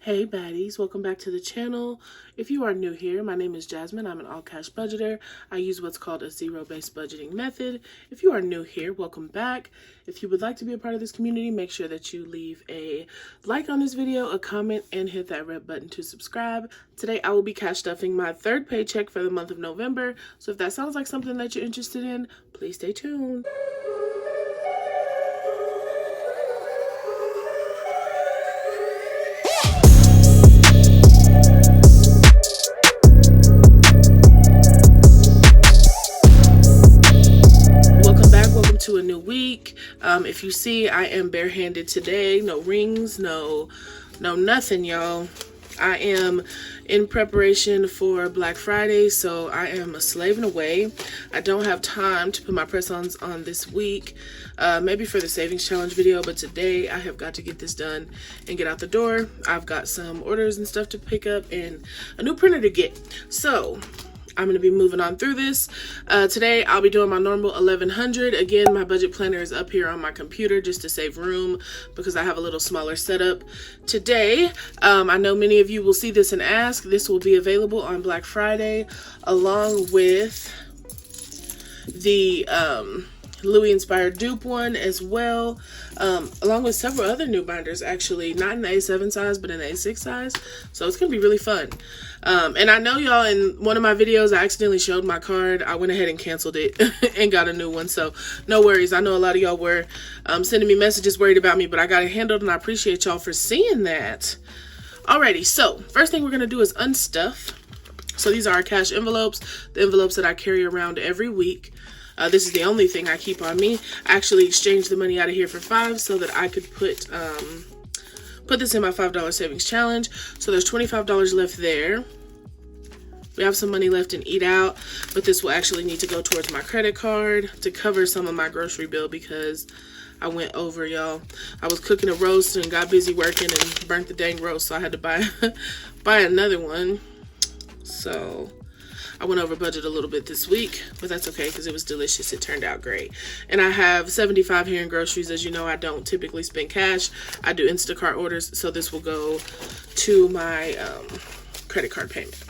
Hey baddies, welcome back to the channel. If you are new here, my name is Jasmine. I'm an all-cash budgeter. I use what's called a zero-based budgeting method. If you are new here, welcome back. If you would like to be a part of this community, make sure that you leave a like on this video, a comment, and hit that red button to subscribe. Today I will be cash stuffing my third paycheck for the month of November. So if that sounds like something that you're interested in, please stay tuned. To a new week. If you see, I am barehanded today. No rings, no nothing, y'all. I am in preparation for Black Friday, so I am slaving away. I don't have time to put my press-ons on this week, maybe for the savings challenge video, but today I have got to get this done and get out the door. I've got some orders and stuff to pick up and a new printer to get. So I'm going to be moving on through this. Today, I'll be doing my normal 1100. Again, my budget planner is up here on my computer just to save room because I have a little smaller setup. Today, I know many of you will see this and ask. This will be available on Black Friday along with the Louis Inspired dupe one as well, along with several other new binders, actually not in the A7 size but in the A6 size, so it's gonna be really fun. And I know y'all, in one of my videos I accidentally showed my card. I went ahead and canceled it and got a new one, so no worries. I know a lot of y'all were sending me messages worried about me, but I got it handled and I appreciate y'all for seeing that. Alrighty, so first thing we're gonna do is unstuff. So these are our cash envelopes, the envelopes that I carry around every week. This is the only thing I keep on me. I actually exchanged the money out of here for $5 so that I could put this in my $5 savings challenge. So there's $25 left there. We have some money left in Eat Out, but this will actually need to go towards my credit card to cover some of my grocery bill because I went over, y'all. I was cooking a roast and got busy working and burnt the dang roast, so I had to buy another one. So I went over budget a little bit this week, but that's okay because it was delicious. It turned out great. And I have $75 here in groceries. As you know, I don't typically spend cash. I do Instacart orders, so this will go to my credit card payment.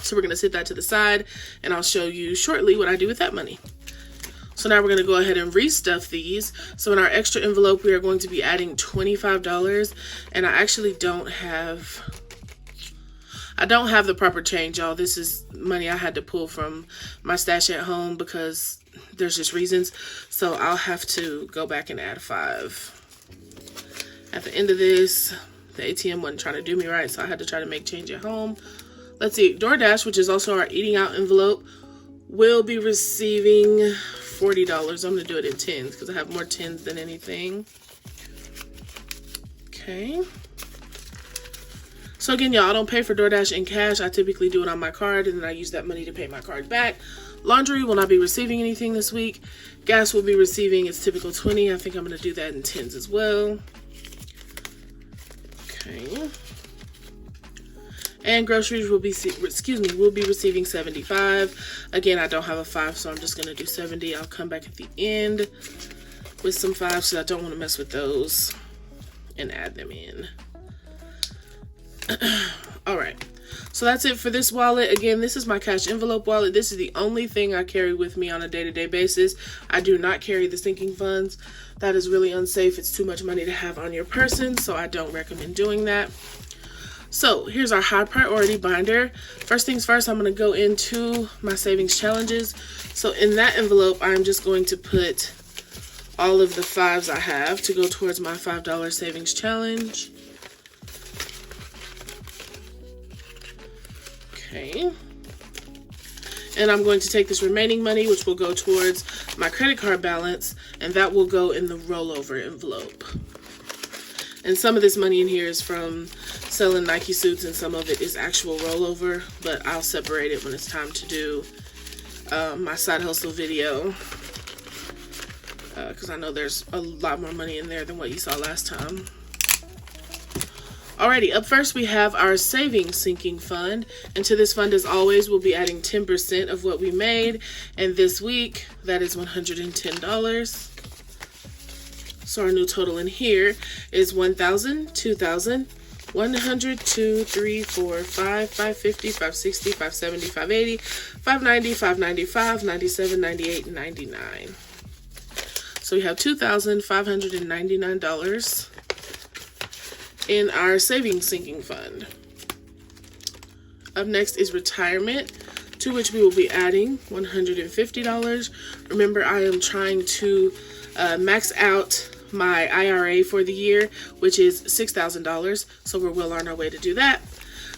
So we're going to set that to the side, and I'll show you shortly what I do with that money. So now we're going to go ahead and restuff these. So in our extra envelope, we are going to be adding $25, and I actually don't have the proper change, y'all. This is money I had to pull from my stash at home because there's just reasons. So I'll have to go back and add $5. At the end of this, the ATM wasn't trying to do me right, so I had to try to make change at home. Let's see, DoorDash, which is also our eating out envelope, will be receiving $40. I'm gonna do it in tens because I have more tens than anything. Okay. So again, y'all, I don't pay for DoorDash in cash. I typically do it on my card, and then I use that money to pay my card back. Laundry will not be receiving anything this week. Gas will be receiving its typical 20. I think I'm going to do that in tens as well. Okay. And groceries will be receiving 75. Again, I don't have a 5, so I'm just going to do 70. I'll come back at the end with some 5s because I don't want to mess with those and add them in. All right, so that's it for this wallet. Again, this is my cash envelope wallet. This is the only thing I carry with me on a day-to-day basis. I do not carry the sinking funds. That is really unsafe. It's too much money to have on your person, so I don't recommend doing that. So here's our high priority binder. First things first, I'm going to go into my savings challenges. So in that envelope, I'm just going to put all of the 5s I have to go towards my $5 savings challenge. Okay. And I'm going to take this remaining money, which will go towards my credit card balance, and that will go in the rollover envelope. And some of this money in here is from selling Nike suits, and some of it is actual rollover, but I'll separate it when it's time to do my side hustle video, because I know there's a lot more money in there than what you saw last time. Alrighty, up first we have our savings sinking fund, and to this fund, as always, we'll be adding 10% of what we made, and this week that is $110. So our new total in here is $1,000, $2,000, 100, 2, 3, 4, 5, 550, 560, 570, 580, 590, 595, 97, 98, and 99. So we have $2,599 in our savings sinking fund. Up next is retirement, to which we will be adding $150. Remember, I am trying to max out my IRA for the year, which is $6,000. So we're well on our way to do that.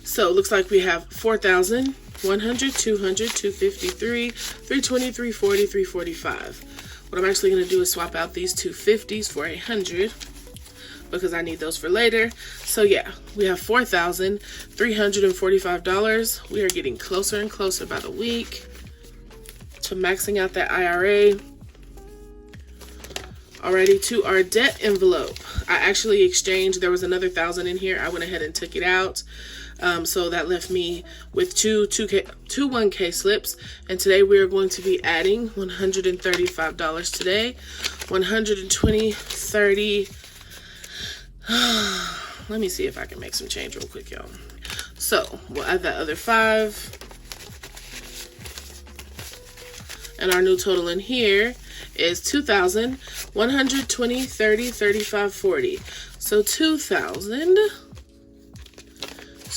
So it looks like we have 4,000, 100, 200, 253, 320, 340, 345. What I'm actually going to do is swap out these 250s for 100 because I need those for later. So yeah, we have $4,345. We are getting closer and closer by the week to maxing out that IRA. Alrighty, to our debt envelope. I actually exchanged, there was another 1,000 in here. I went ahead and took it out. So that left me with two 1K slips. And today we are going to be adding $135 today. 120, 30. Let me see if I can make some change real quick, y'all. So we'll add that other 5. And our new total in here is 2,120, 30, 35, 40. So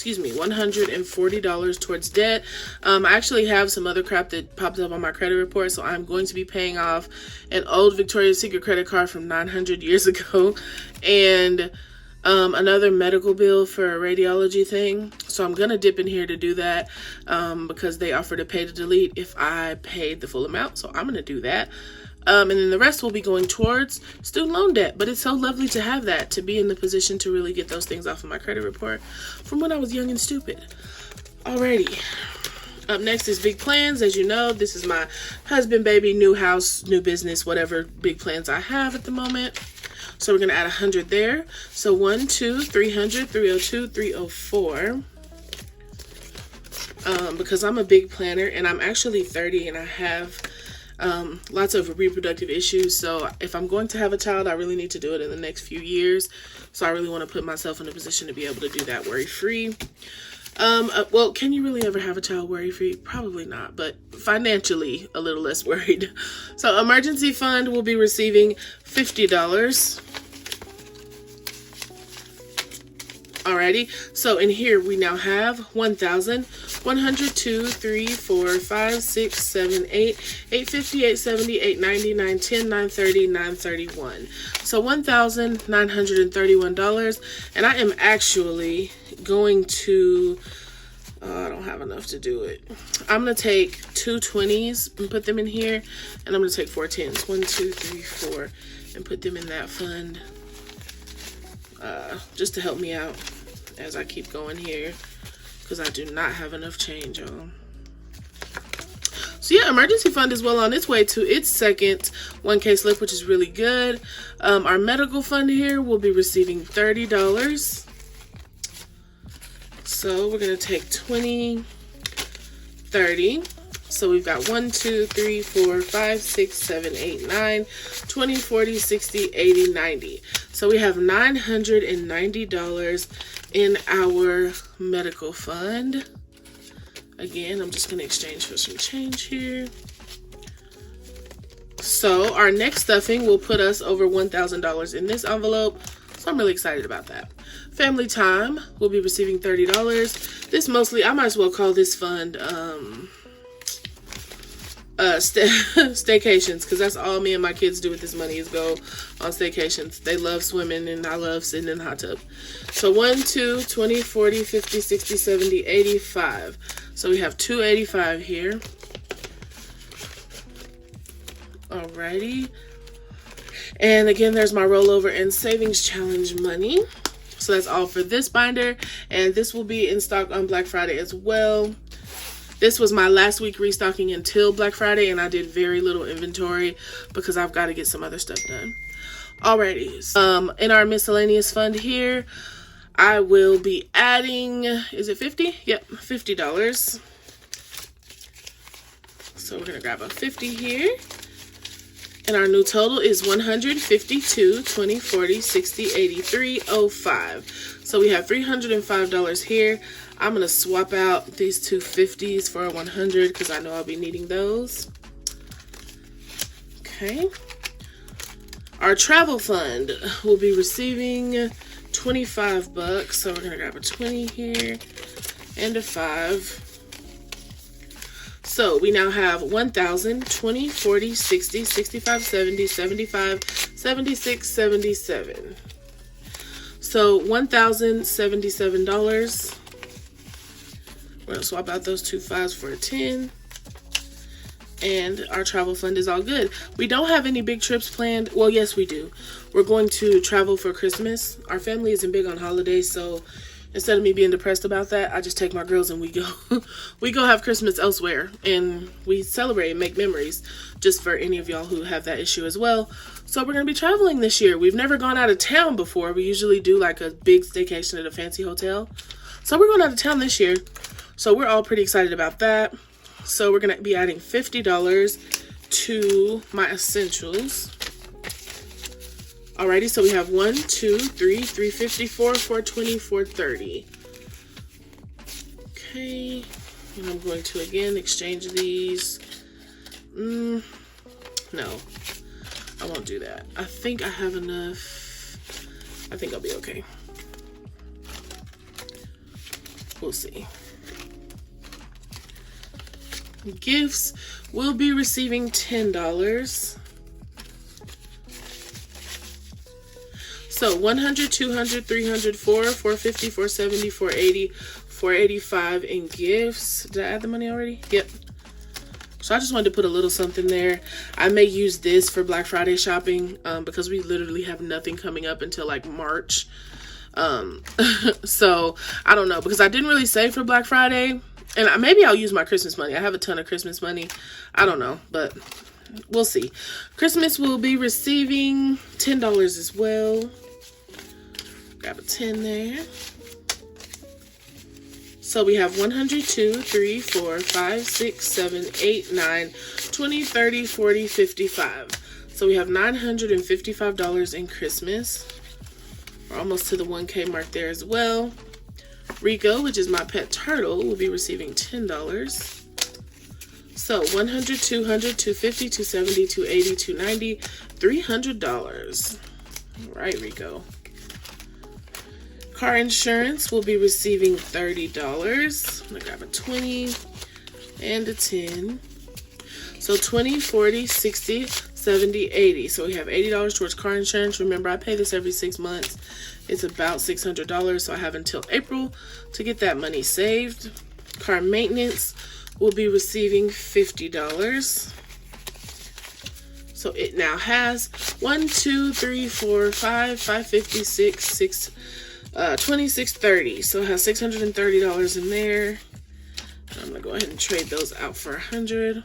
$140 towards debt. I actually have some other crap that popped up on my credit report, so I'm going to be paying off an old Victoria's Secret credit card from 900 years ago, and another medical bill for a radiology thing. So I'm gonna dip in here to do that because they offer to pay to delete if I paid the full amount. So I'm gonna do that. And then the rest will be going towards student loan debt. But it's so lovely to have that, to be in the position to really get those things off of my credit report from when I was young and stupid. Alrighty. Up next is big plans. As you know, this is my husband, baby, new house, new business, whatever big plans I have at the moment. So we're going to add 100 there. So 1, 2, 300, 302, 304. Because I'm a big planner and I'm actually 30 and I have lots of reproductive issues. So if I'm going to have a child, I really need to do it in the next few years. So I really want to put myself in a position to be able to do that worry-free. Well, can you really ever have a child worry-free? Probably not, but financially a little less worried. So emergency fund will be receiving $50. Alrighty, so in here we now have 1,000, 100, 2, 3, 4, 5, 6, 7, 8, 850, 870, 890, 910, 930, 931. So $1,931, and I am actually going to, I don't have enough to do it. I'm going to take 2 20s and put them in here, and I'm going to take 4 10s, 1, 2, 3, 4, and put them in that fund. Just to help me out as I keep going here, because I do not have enough change, y'all. So yeah, emergency fund is well on its way to its second 1K slip, which is really good. Our medical fund here will be receiving $30. So we're going to take 20, 30. So we've got 1, 2, 3, 4, 5, 6, 7, 8, 9, 20, 40, 60, 80, 90. So we have $990 in our medical fund. Again, I'm just going to exchange for some change here. So our next stuffing will put us over $1,000 in this envelope. So I'm really excited about that. Family time will be receiving $30. This mostly, I might as well call this fund staycations, because that's all me and my kids do with this money, is go on staycations. They love swimming and I love sitting in the hot tub. So 1, 2, 20, 40, 50, 60, 70, 85. So we have 285 here. Alrighty. And again, there's my rollover and savings challenge money. So that's all for this binder, and this will be in stock on Black Friday as well. This was my last week restocking until Black Friday, and I did very little inventory because I've got to get some other stuff done. Alrighty, in our miscellaneous fund here, I will be adding, is it 50? Yep, $50. So we're gonna grab a 50 here. And our new total is 152, 20, 40, 60, 83, 05. So we have $305 here. I'm going to swap out these two 50s for a 100 because I know I'll be needing those. Okay. Our travel fund will be receiving 25 bucks. So we're going to grab a 20 here and a 5. So we now have 1,000, 20, 40, 60, 65, 70, 75, 76, 77. So $1,077. We're going to swap out those two 5s for a 10. And our travel fund is all good. We don't have any big trips planned. Well, yes, we do. We're going to travel for Christmas. Our family isn't big on holidays, so instead of me being depressed about that, I just take my girls and we go we go have Christmas elsewhere, and we celebrate and make memories, just for any of y'all who have that issue as well. So we're going to be traveling this year. We've never gone out of town before. We usually do like a big staycation at a fancy hotel. So we're going out of town this year. So we're all pretty excited about that. So we're going to be adding $50 to my essentials. Alrighty, so we have 1, 2, 3, 354, 420, 430. Okay, and I'm going to again exchange these. No, I won't do that. I think I have enough. I think I'll be okay. We'll see. Gifts will be receiving $10. So 100, 200, 300, 450, 470, 480, 485 in gifts. Did I add the money already? Yep. So I just wanted to put a little something there. I may use this for Black Friday shopping because we literally have nothing coming up until like March. So I don't know, because I didn't really save for Black Friday, and maybe I'll use my Christmas money. I have a ton of Christmas money. I don't know, but we'll see. Christmas will be receiving $10 as well. Grab a 10 there. So we have 102, 3, 4, 5, 6, 7, 8, 9, 20, 30, 40, 55. So we have $955 in Christmas. We're almost to the 1K mark there as well. Rico, which is my pet turtle, will be receiving $10. So 100, 200, 250, 270, 280, 290, $300. All right, Rico. Car insurance will be receiving $30. I'm gonna grab a 20 and a 10. So 20, 40, 60, 70, 80. So we have $80 towards car insurance. Remember, I pay this every 6 months. It's about $600, so I have until April to get that money saved. Car maintenance will be receiving $50. So it now has 1, 2, 3, 4, 5, 556, 6, 26, 30. So it has $630 in there. I'm gonna go ahead and trade those out for 100.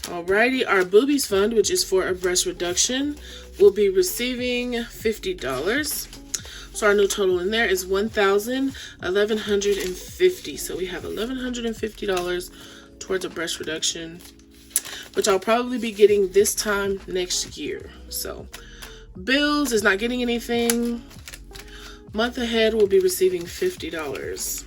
Alrighty, our boobies fund, which is for a breast reduction, will be receiving $50. So our new total in there is $1,150. So we have $1,150 towards a breast reduction, which I'll probably be getting this time next year. So bills is not getting anything. Month ahead will be receiving $50.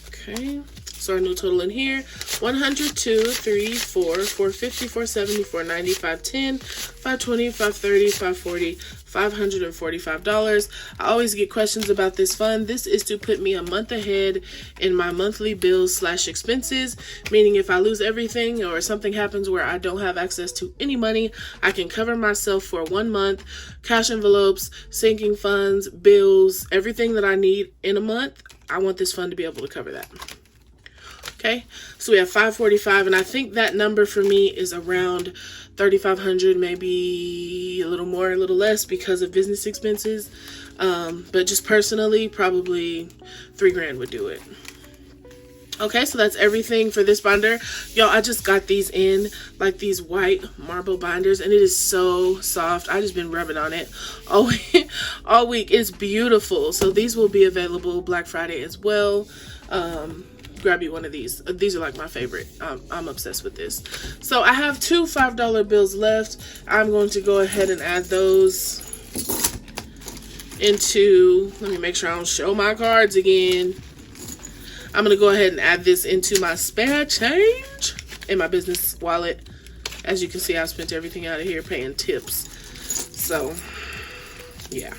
Okay. So our new total in here, 102, 3, 4, 450, 470, 490, 510, 520, 530, 540, $545. I always get questions about this fund. This is to put me a month ahead in my monthly bills / expenses, meaning if I lose everything or something happens where I don't have access to any money, I can cover myself for 1 month. Cash envelopes, sinking funds, bills, everything that I need in a month. I want this fund to be able to cover that. Okay, so we have 545, and I think that number for me is around 3,500, maybe a little more, a little less because of business expenses. But just personally, probably $3,000 would do it. Okay, so that's everything for this binder. Y'all, I just got these in, like these white marble binders, and it is so soft. I just been rubbing on it all week. It's beautiful. So these will be available Black Friday as well. grab you one of these. These are like my favorite. I'm obsessed with this. So I have 2 $5 bills left. I'm going to go ahead and add those into, let me make sure I don't show my cards again. I'm going to go ahead and add this into my spare change in my business wallet. As you can see, I've spent everything out of here paying tips. So, yeah.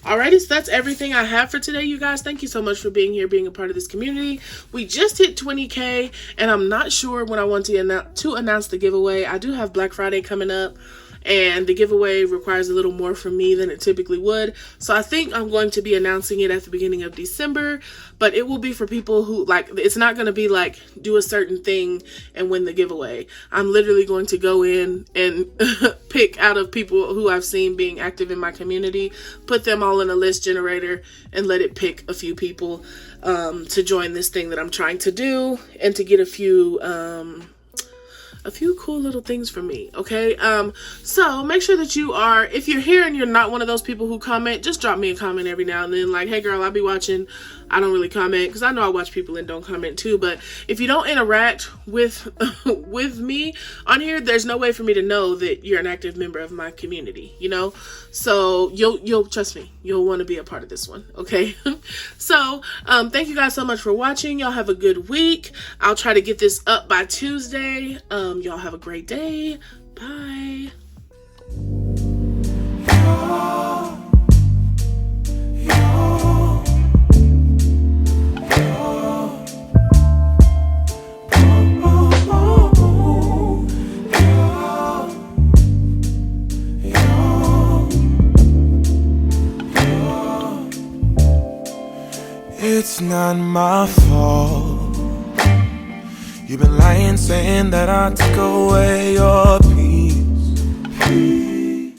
Alrighty, so that's everything I have for today, you guys. Thank you so much for being here, being a part of this community. We just hit 20K, and I'm not sure when I want to announce the giveaway. I do have Black Friday coming up, and the giveaway requires a little more from me than it typically would. So I think I'm going to be announcing it at the beginning of December, but it will be for people who, like, it's not going to be like do a certain thing and win the giveaway. I'm literally going to go in and pick out of people who I've seen being active in my community, put them all in a list generator, and let it pick a few people to join this thing that I'm trying to do, and to get a few cool little things from me. Okay, so make sure that you are, if you're here and you're not one of those people who comment, just drop me a comment every now and then, like, hey girl, I'll be watching. I don't really comment because I know I watch people and don't comment too, but if you don't interact with with me on here, there's no way for me to know that you're an active member of my community, you know? So you'll trust me, you'll want to be a part of this one. Okay. So thank you guys so much for watching. Y'all have a good week. I'll try to get this up by Tuesday. Y'all have a great day. Bye. It's not my fault. You've been lying, saying that I took away your